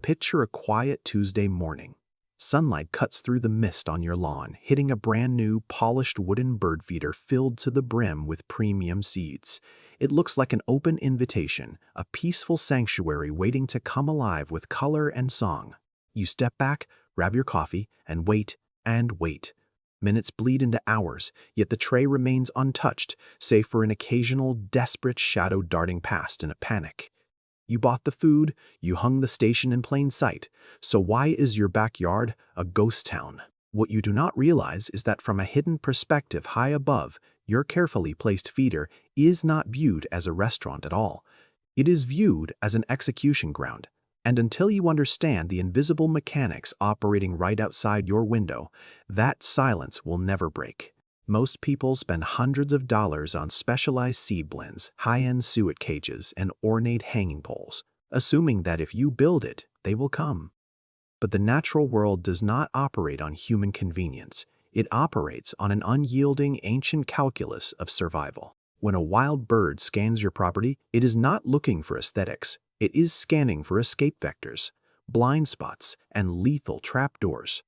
Picture a quiet Tuesday morning. Sunlight cuts through the mist on your lawn, hitting a brand new, polished wooden bird feeder filled to the brim with premium seeds. It looks like an open invitation, a peaceful sanctuary waiting to come alive with color and song. You step back, grab your coffee, and wait, and wait. Minutes bleed into hours, yet the tray remains untouched, save for an occasional, desperate shadow darting past in a panic. You bought the food, you hung the station in plain sight, so why is your backyard a ghost town? What you do not realize is that from a hidden perspective high above, your carefully placed feeder is not viewed as a restaurant at all. It is viewed as an execution ground. And until you understand the invisible mechanics operating right outside your window, that silence will never break. Most people spend hundreds of dollars on specialized seed blends, high-end suet cages, and ornate hanging poles, assuming that if you build it, they will come. But the natural world does not operate on human convenience. It operates on an unyielding ancient calculus of survival. When a wild bird scans your property, it is not looking for aesthetics. It is scanning for escape vectors, blind spots, and lethal trapdoors.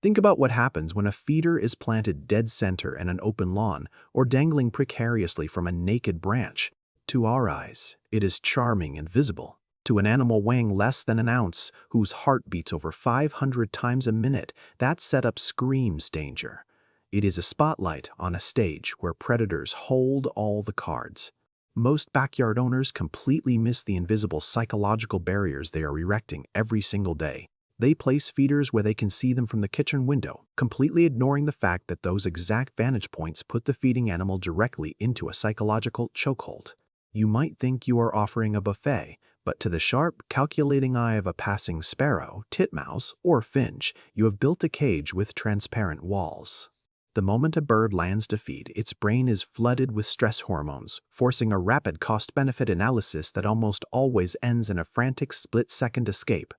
Think about what happens when a feeder is planted dead center in an open lawn or dangling precariously from a naked branch. To our eyes, it is charming and visible. To an animal weighing less than an ounce, whose heart beats over 500 times a minute, that setup screams danger. It is a spotlight on a stage where predators hold all the cards. Most backyard owners completely miss the invisible psychological barriers they are erecting every single day. They place feeders where they can see them from the kitchen window, completely ignoring the fact that those exact vantage points put the feeding animal directly into a psychological chokehold. You might think you are offering a buffet, but to the sharp, calculating eye of a passing sparrow, titmouse, or finch, you have built a cage with transparent walls. The moment a bird lands to feed, its brain is flooded with stress hormones, forcing a rapid cost-benefit analysis that almost always ends in a frantic split-second escape.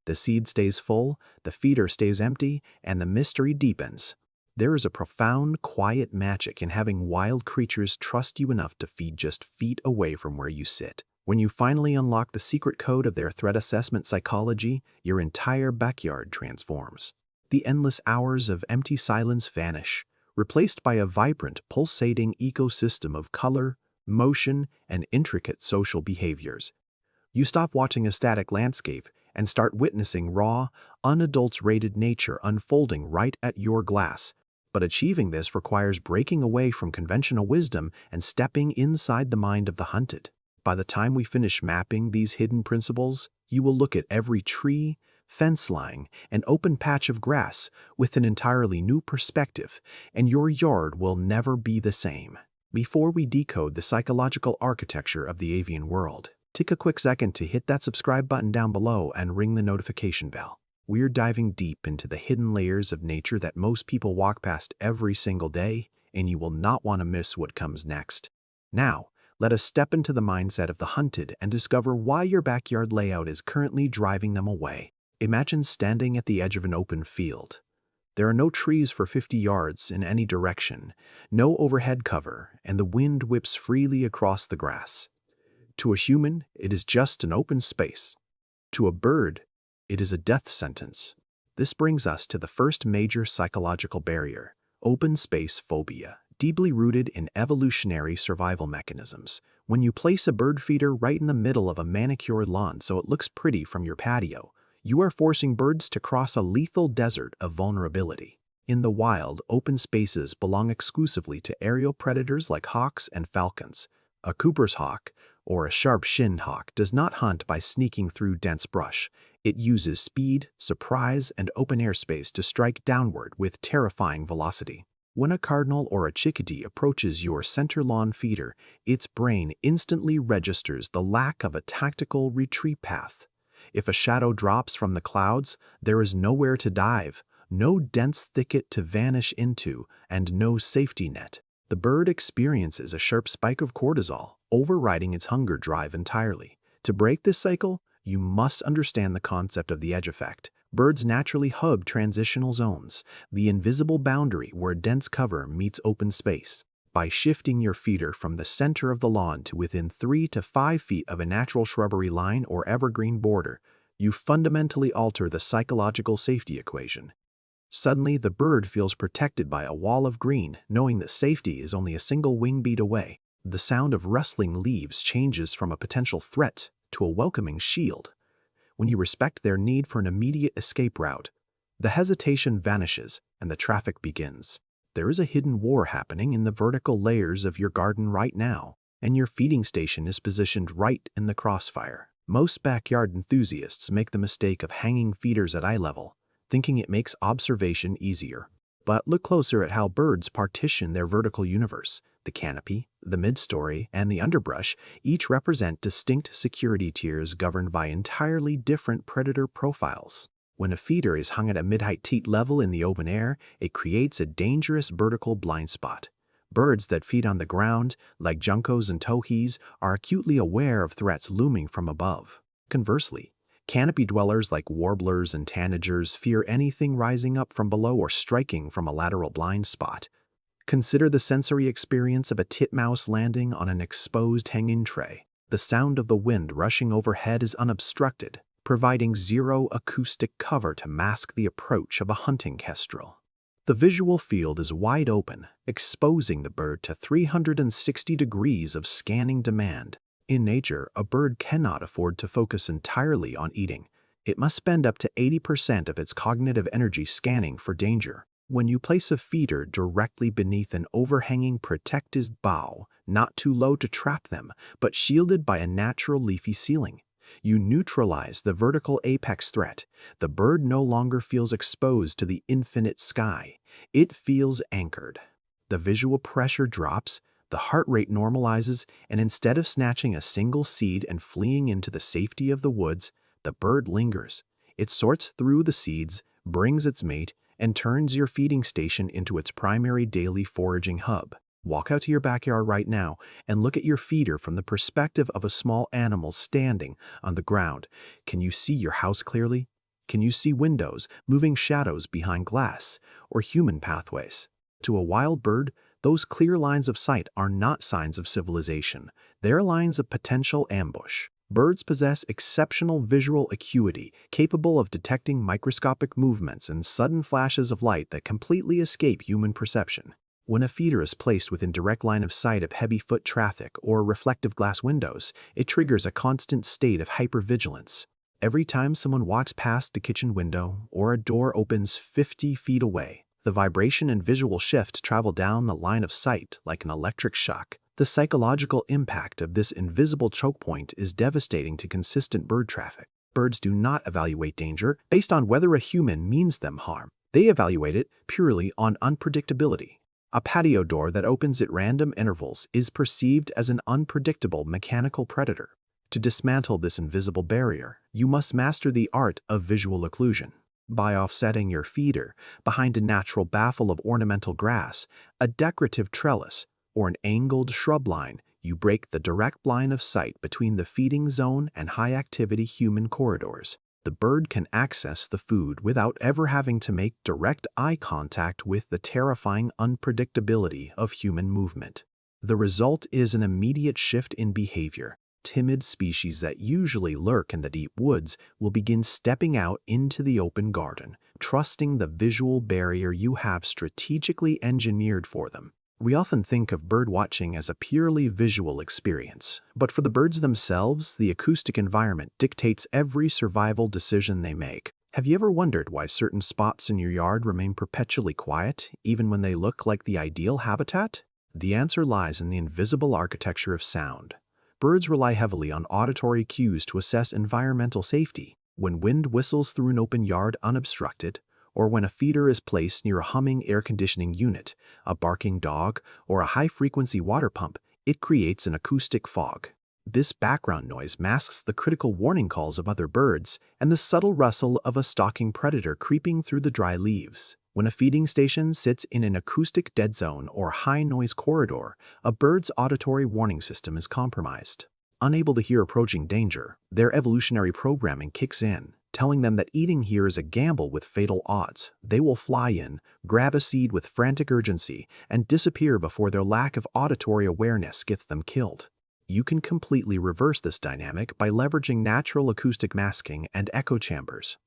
The seed stays full, the feeder stays empty, and the mystery deepens. There is a profound, quiet magic in having wild creatures trust you enough to feed just feet away from where you sit. When you finally unlock the secret code of their threat assessment psychology, your entire backyard transforms. The endless hours of empty silence vanish, replaced by a vibrant, pulsating ecosystem of color, motion, and intricate social behaviors. You stop watching a static landscape and start witnessing raw, unadulterated nature unfolding right at your glass. But achieving this requires breaking away from conventional wisdom and stepping inside the mind of the hunted. By the time we finish mapping these hidden principles, you will look at every tree, fence line, and open patch of grass with an entirely new perspective, and your yard will never be the same. Before we decode the psychological architecture of the avian world, take a quick second to hit that subscribe button down below and ring the notification bell. We're diving deep into the hidden layers of nature that most people walk past every single day, and you will not want to miss what comes next. Now, let us step into the mindset of the hunted and discover why your backyard layout is currently driving them away. Imagine standing at the edge of an open field. There are no trees for 50 yards in any direction, no overhead cover, and the wind whips freely across the grass. To a human, it is just an open space. To a bird, it is a death sentence. This brings us to the first major psychological barrier, open space phobia, deeply rooted in evolutionary survival mechanisms. When you place a bird feeder right in the middle of a manicured lawn so it looks pretty from your patio, you are forcing birds to cross a lethal desert of vulnerability. In the wild, open spaces belong exclusively to aerial predators like hawks and falcons. A Cooper's hawk, or a sharp-shinned hawk, does not hunt by sneaking through dense brush. It uses speed, surprise, and open airspace to strike downward with terrifying velocity. When a cardinal or a chickadee approaches your center lawn feeder, its brain instantly registers the lack of a tactical retreat path. If a shadow drops from the clouds, there is nowhere to dive, no dense thicket to vanish into, and no safety net. The bird experiences a sharp spike of cortisol, overriding its hunger drive entirely. To break this cycle, you must understand the concept of the edge effect. Birds naturally hug transitional zones, the invisible boundary where dense cover meets open space. By shifting your feeder from the center of the lawn to within 3 to 5 feet of a natural shrubbery line or evergreen border, You fundamentally alter the psychological safety equation. Suddenly, the bird feels protected by a wall of green, knowing that safety is only a single wing beat away. The sound of rustling leaves changes from a potential threat to a welcoming shield. When you respect their need for an immediate escape route, the hesitation vanishes and the traffic begins. There is a hidden war happening in the vertical layers of your garden right now, and your feeding station is positioned right in the crossfire. Most backyard enthusiasts make the mistake of hanging feeders at eye level, thinking it makes observation easier. But look closer at how birds partition their vertical universe. The canopy, the midstory, and the underbrush each represent distinct security tiers governed by entirely different predator profiles. When a feeder is hung at a mid-height teat level in the open air, it creates a dangerous vertical blind spot. Birds that feed on the ground, like juncos and towhees, are acutely aware of threats looming from above. Conversely, canopy dwellers like warblers and tanagers fear anything rising up from below or striking from a lateral blind spot. Consider the sensory experience of a titmouse landing on an exposed hanging tray. The sound of the wind rushing overhead is unobstructed, providing zero acoustic cover to mask the approach of a hunting kestrel. The visual field is wide open, exposing the bird to 360 degrees of scanning demand. In nature, a bird cannot afford to focus entirely on eating. It must spend up to 80% of its cognitive energy scanning for danger. When you place a feeder directly beneath an overhanging protective bough, not too low to trap them, but shielded by a natural leafy ceiling, you neutralize the vertical apex threat. The bird no longer feels exposed to the infinite sky. It feels anchored. The visual pressure drops, the heart rate normalizes, and instead of snatching a single seed and fleeing into the safety of the woods, the bird lingers. It sorts through the seeds, brings its mate, and turns your feeding station into its primary daily foraging hub. Walk out to your backyard right now and look at your feeder from the perspective of a small animal standing on the ground. Can you see your house clearly? Can you see windows, moving shadows behind glass, or human pathways? To a wild bird, those clear lines of sight are not signs of civilization. They're lines of potential ambush. Birds possess exceptional visual acuity, capable of detecting microscopic movements and sudden flashes of light that completely escape human perception. When a feeder is placed within direct line of sight of heavy foot traffic or reflective glass windows, it triggers a constant state of hypervigilance. Every time someone walks past the kitchen window or a door opens 50 feet away, the vibration and visual shift travel down the line of sight like an electric shock. The psychological impact of this invisible choke point is devastating to consistent bird traffic. Birds do not evaluate danger based on whether a human means them harm. They evaluate it purely on unpredictability. A patio door that opens at random intervals is perceived as an unpredictable mechanical predator. To dismantle this invisible barrier, you must master the art of visual occlusion. By offsetting your feeder behind a natural baffle of ornamental grass, a decorative trellis, or an angled shrub line, you break the direct line of sight between the feeding zone and high-activity human corridors. The bird can access the food without ever having to make direct eye contact with the terrifying unpredictability of human movement. The result is an immediate shift in behavior. Timid species that usually lurk in the deep woods will begin stepping out into the open garden, trusting the visual barrier you have strategically engineered for them. We often think of bird watching as a purely visual experience, but for the birds themselves, the acoustic environment dictates every survival decision they make. Have you ever wondered why certain spots in your yard remain perpetually quiet, even when they look like the ideal habitat? The answer lies in the invisible architecture of sound. Birds rely heavily on auditory cues to assess environmental safety. When wind whistles through an open yard unobstructed, or when a feeder is placed near a humming air conditioning unit, a barking dog, or a high-frequency water pump, it creates an acoustic fog. This background noise masks the critical warning calls of other birds and the subtle rustle of a stalking predator creeping through the dry leaves. When a feeding station sits in an acoustic dead zone or high-noise corridor, a bird's auditory warning system is compromised. Unable to hear approaching danger, their evolutionary programming kicks in, telling them that eating here is a gamble with fatal odds. They will fly in, grab a seed with frantic urgency, and disappear before their lack of auditory awareness gets them killed. You can completely reverse this dynamic by leveraging natural acoustic masking and echo chambers.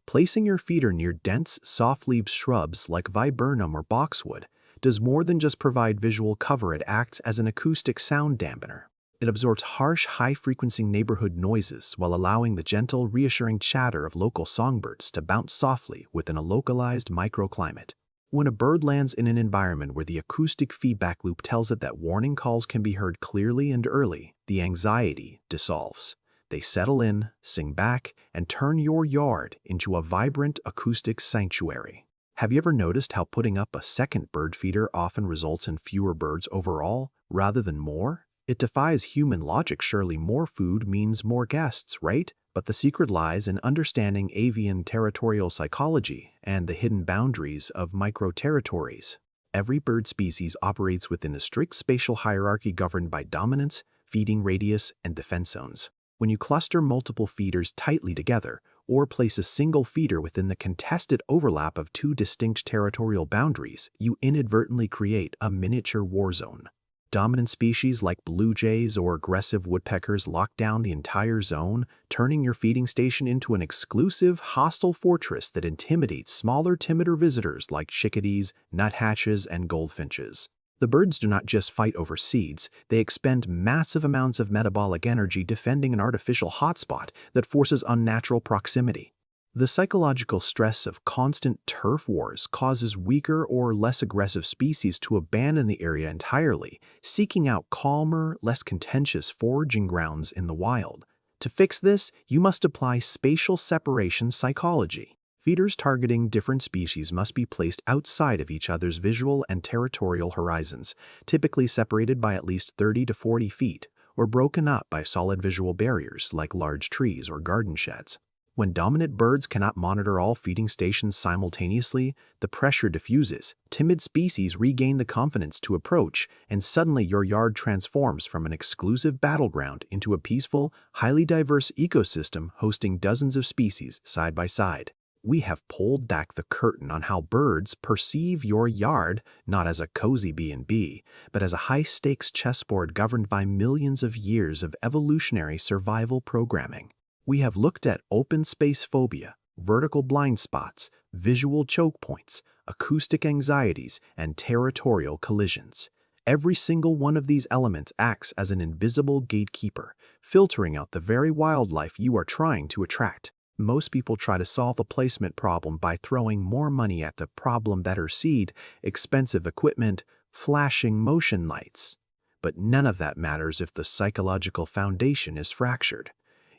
Placing your feeder near dense, soft-leaved shrubs like viburnum or boxwood does more than just provide visual cover. It acts as an acoustic sound dampener. It absorbs harsh, high-frequency neighborhood noises while allowing the gentle, reassuring chatter of local songbirds to bounce softly within a localized microclimate. When a bird lands in an environment where the acoustic feedback loop tells it that warning calls can be heard clearly and early, the anxiety dissolves. They settle in, sing back, and turn your yard into a vibrant acoustic sanctuary. Have you ever noticed how putting up a second bird feeder often results in fewer birds overall, rather than more? It defies human logic. Surely more food means more guests, right? But the secret lies in understanding avian territorial psychology and the hidden boundaries of micro-territories. Every bird species operates within a strict spatial hierarchy governed by dominance, feeding radius, and defense zones. When you cluster multiple feeders tightly together, or place a single feeder within the contested overlap of two distinct territorial boundaries, you inadvertently create a miniature war zone. Dominant species like blue jays or aggressive woodpeckers lock down the entire zone, turning your feeding station into an exclusive, hostile fortress that intimidates smaller, timider visitors like chickadees, nuthatches, and goldfinches. The birds do not just fight over seeds, they expend massive amounts of metabolic energy defending an artificial hotspot that forces unnatural proximity. The psychological stress of constant turf wars causes weaker or less aggressive species to abandon the area entirely, seeking out calmer, less contentious foraging grounds in the wild. To fix this, you must apply spatial separation psychology. Feeders targeting different species must be placed outside of each other's visual and territorial horizons, typically separated by at least 30 to 40 feet, or broken up by solid visual barriers like large trees or garden sheds. When dominant birds cannot monitor all feeding stations simultaneously, the pressure diffuses, timid species regain the confidence to approach, and suddenly your yard transforms from an exclusive battleground into a peaceful, highly diverse ecosystem hosting dozens of species side by side. We have pulled back the curtain on how birds perceive your yard not as a cozy B&B, but as a high-stakes chessboard governed by millions of years of evolutionary survival programming. We have looked at open space phobia, vertical blind spots, visual choke points, acoustic anxieties, and territorial collisions. Every single one of these elements acts as an invisible gatekeeper, filtering out the very wildlife you are trying to attract. Most people try to solve the placement problem by throwing more money at the problem: better seed, expensive equipment, flashing motion lights. But none of that matters if the psychological foundation is fractured.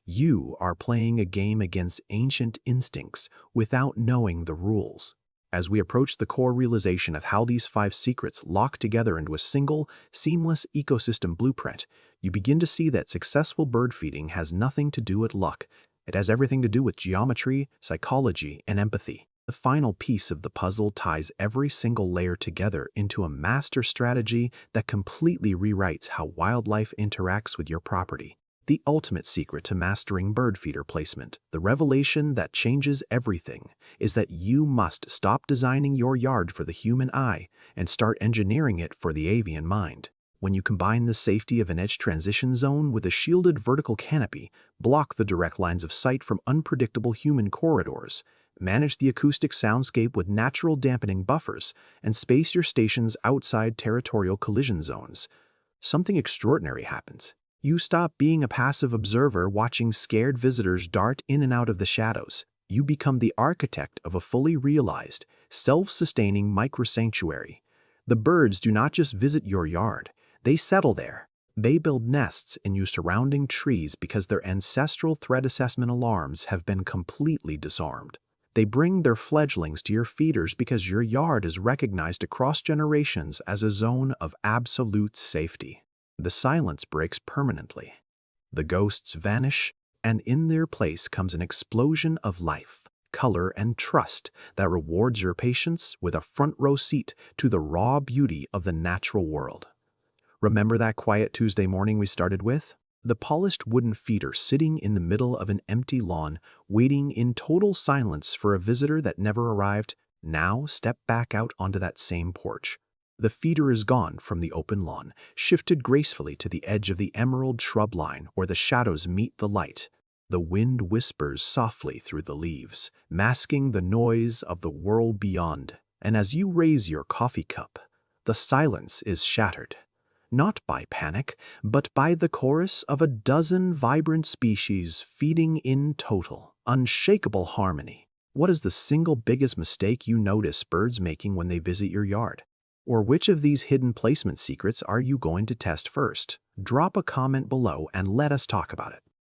You are playing a game against ancient instincts without knowing the rules. As we approach the core realization of how these 5 secrets lock together into a single, seamless ecosystem blueprint, you begin to see that successful bird feeding has nothing to do with luck. It has everything to do with geometry, psychology, and empathy. The final piece of the puzzle ties every single layer together into a master strategy that completely rewrites how wildlife interacts with your property. The ultimate secret to mastering bird feeder placement, the revelation that changes everything, is that you must stop designing your yard for the human eye and start engineering it for the avian mind. When you combine the safety of an edge transition zone with a shielded vertical canopy, block the direct lines of sight from unpredictable human corridors, manage the acoustic soundscape with natural dampening buffers, and space your stations outside territorial collision zones, something extraordinary happens. You stop being a passive observer watching scared visitors dart in and out of the shadows. You become the architect of a fully realized, self-sustaining micro-sanctuary. The birds do not just visit your yard, they settle there. They build nests in your surrounding trees because their ancestral threat assessment alarms have been completely disarmed. They bring their fledglings to your feeders because your yard is recognized across generations as a zone of absolute safety. The silence breaks permanently. The ghosts vanish, and in their place comes an explosion of life, color, and trust that rewards your patience with a front-row seat to the raw beauty of the natural world. Remember that quiet Tuesday morning we started with? The polished wooden feeder sitting in the middle of an empty lawn, waiting in total silence for a visitor that never arrived. Now step back out onto that same porch. The feeder is gone from the open lawn, shifted gracefully to the edge of the emerald shrub line where the shadows meet the light. The wind whispers softly through the leaves, masking the noise of the world beyond. And as you raise your coffee cup, the silence is shattered. Not by panic, but by the chorus of a dozen vibrant species feeding in total, unshakable harmony. What is the single biggest mistake you notice birds making when they visit your yard? Or which of these hidden placement secrets are you going to test first? Drop a comment below and let us talk about it.